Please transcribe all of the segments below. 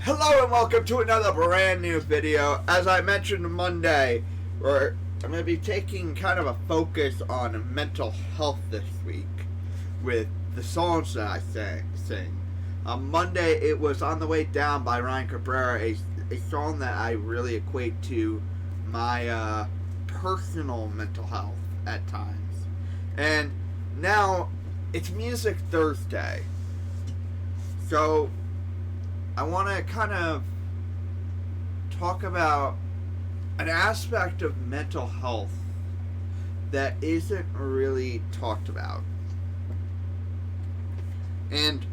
Hello and welcome to another brand new video. As I mentioned Monday, I'm going to be taking kind of a focus on mental health this week with the songs that I sing. On Monday, it was On the Way Down by Ryan Cabrera, a song that I really equate to my personal mental health at times. And now, it's Music Thursday. So, I want to kind of talk about an aspect of mental health that isn't really talked about. And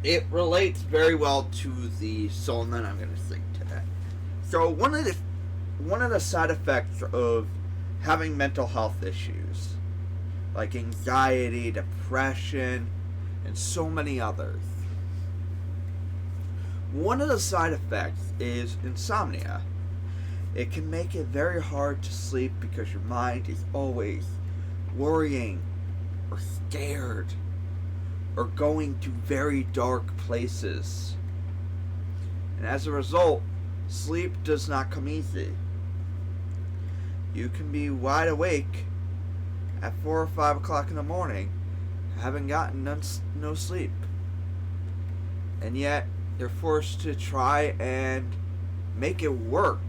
it relates very well to the song that I'm going to sing today. So one of the side effects of having mental health issues, like anxiety, depression, and so many others, one of the side effects is insomnia. It can make it very hard to sleep because your mind is always worrying or scared or going to very dark places. And as a result, sleep does not come easy. You can be wide awake at 4 or 5 o'clock in the morning, having gotten no sleep. And yet, you're forced to try and make it work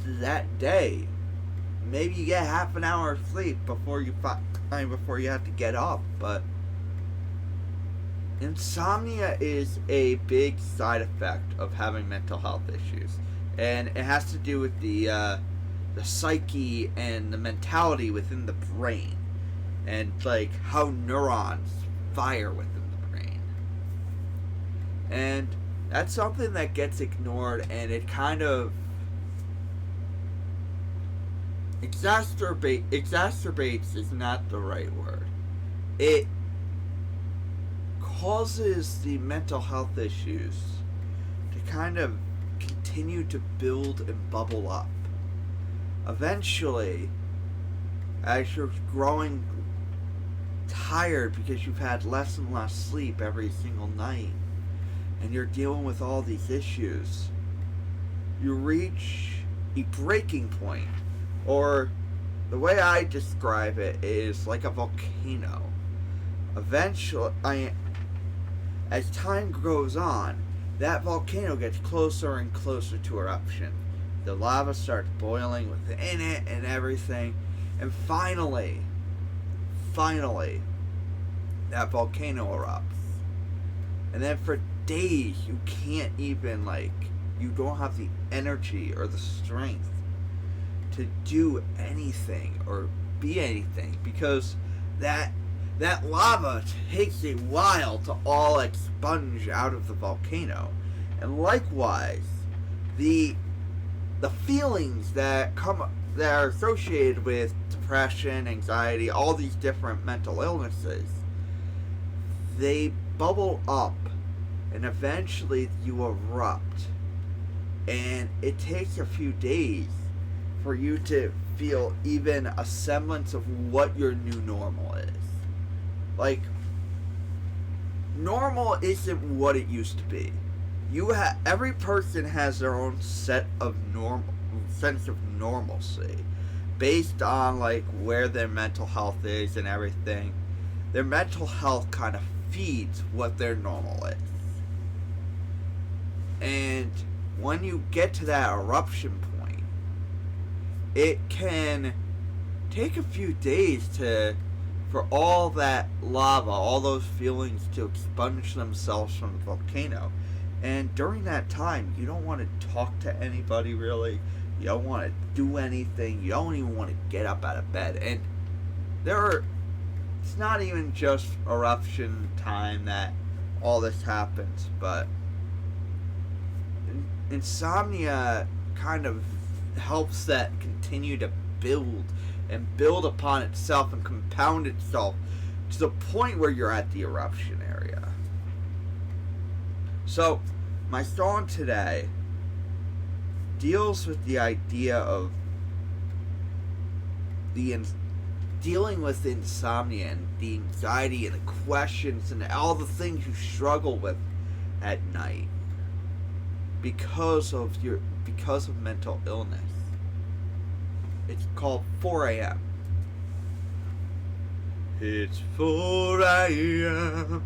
that day. Maybe you get half an hour of sleep before you have to get up, but insomnia is a big side effect of having mental health issues, and it has to do with the psyche and the mentality within the brain, and like how neurons fire within the brain. And that's something that gets ignored, and it kind of exacerbates is not the right word. It causes the mental health issues to kind of continue to build and bubble up. Eventually, as you're growing tired because you've had less and less sleep every single night, and you're dealing with all these issues, you reach a breaking point. Or the way I describe it is like a volcano. Eventually, as time goes on, that volcano gets closer and closer to eruption. The lava starts boiling within it and everything. And finally, that volcano erupts. And then for days, you can't even, you don't have the energy or the strength to do anything or be anything, because that lava takes a while to all expunge out of the volcano. And likewise, the feelings that are associated with depression, anxiety, all these different mental illnesses, they bubble up and eventually you erupt. And it takes a few days for you to feel even a semblance of what your new normal is. Like, normal isn't what it used to be. Every person has their own sense of normalcy based on where their mental health is and everything. Their mental health kind of feeds what their normal is. And when you get to that eruption point, it can take a few days for all that lava, all those feelings to expunge themselves from the volcano. And during that time, you don't want to talk to anybody really. You don't want to do anything. You don't even want to get up out of bed. And it's not even just eruption time that all this happens, but insomnia kind of helps that continue to build upon itself and compound itself to the point where you're at the eruption area. So, my song today deals with the idea of dealing with insomnia and the anxiety and the questions and all the things you struggle with at night because of mental illness. It's called 4 a.m. It's 4 a.m.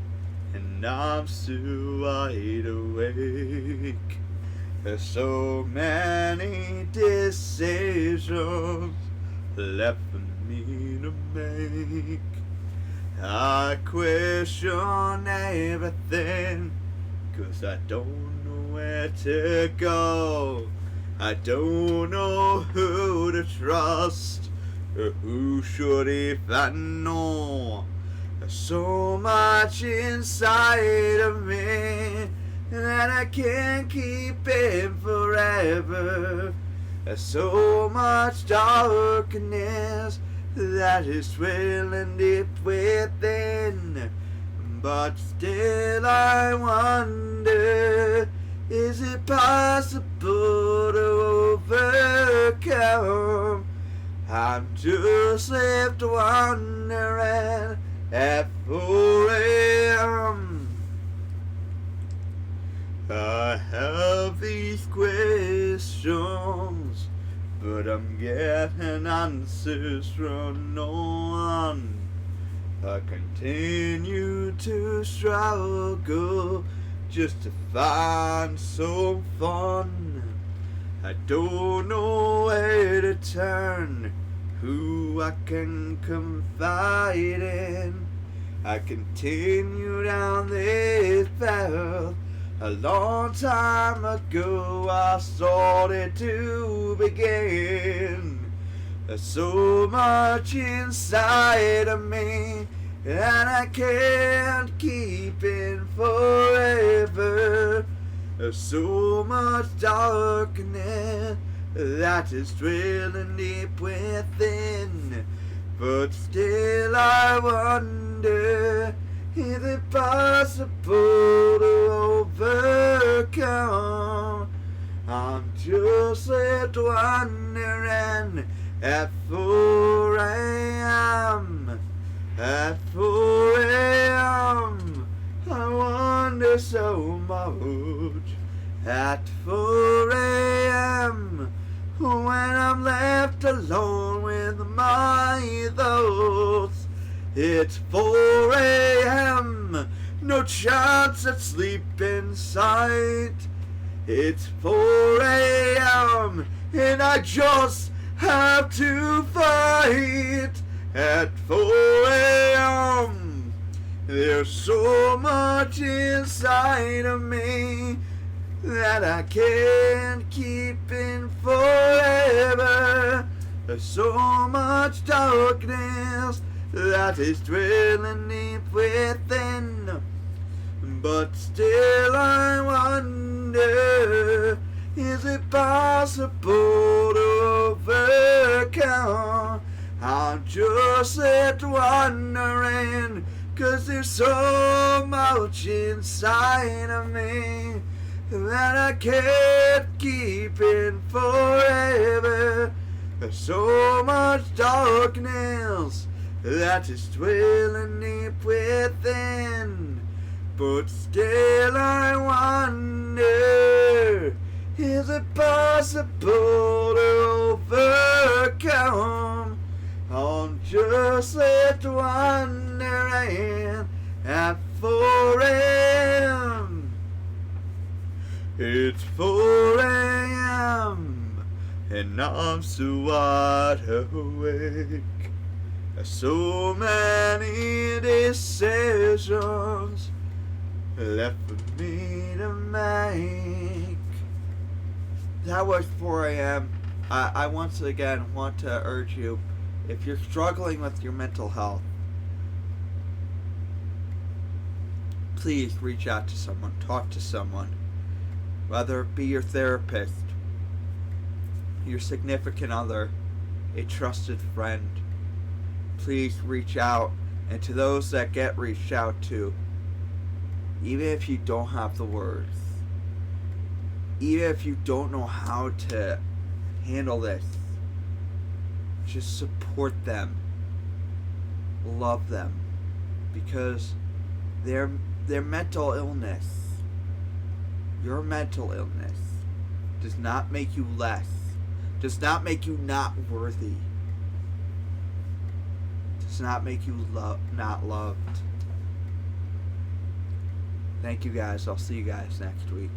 and I'm still wide awake. There's so many decisions left for me to make. I question everything, 'cause I don't know where to go. I don't know who to trust, or who should if I know. There's so much inside of me that I can't keep it forever. There's so much darkness that is swelling deep within. But still I wonder, is it possible to overcome? I'm just left wondering at 4 a.m. I have these questions, but I'm getting answers from no one. I continue to struggle just to find some fun. I don't know where to turn, who I can confide in. I continue down this path. A long time ago I started to begin. There's so much inside of me that I can't keep in forever. There's so much darkness that is drilling deep within. But still I wonder, is it possible to overcome? I'm just left wondering at 4 a.m. At 4 a.m. I wonder so much. At 4 a.m. when I'm left alone with my thoughts. It's 4 a.m. no chance at sleep in sight. It's 4 a.m. and I just have to fight. At 4 a.m. there's so much inside of me that I can't keep in forever. There's so much darkness that is dwelling deep within. But still I wonder, is it possible to overcome? I'm just left wondering, 'cause there's so much inside of me that I can't keep in forever. There's so much darkness that is dwelling deep within. But still I wonder, is it possible to overcome? I'm just left wondering at 4 a.m. It's 4 a.m. and I'm so wide awake. There's so many decisions left for me to make. That was 4 a.m. I once again want to urge you, if you're struggling with your mental health, please reach out to someone, talk to someone, whether it be your therapist, your significant other, a trusted friend. Please reach out, and to those that get reached out to, even if you don't have the words, even if you don't know how to handle this, just support them, love them, because their mental illness Your mental illness does not make you less, does not make you not worthy, does not make you not loved. Thank you guys. I'll see you guys next week.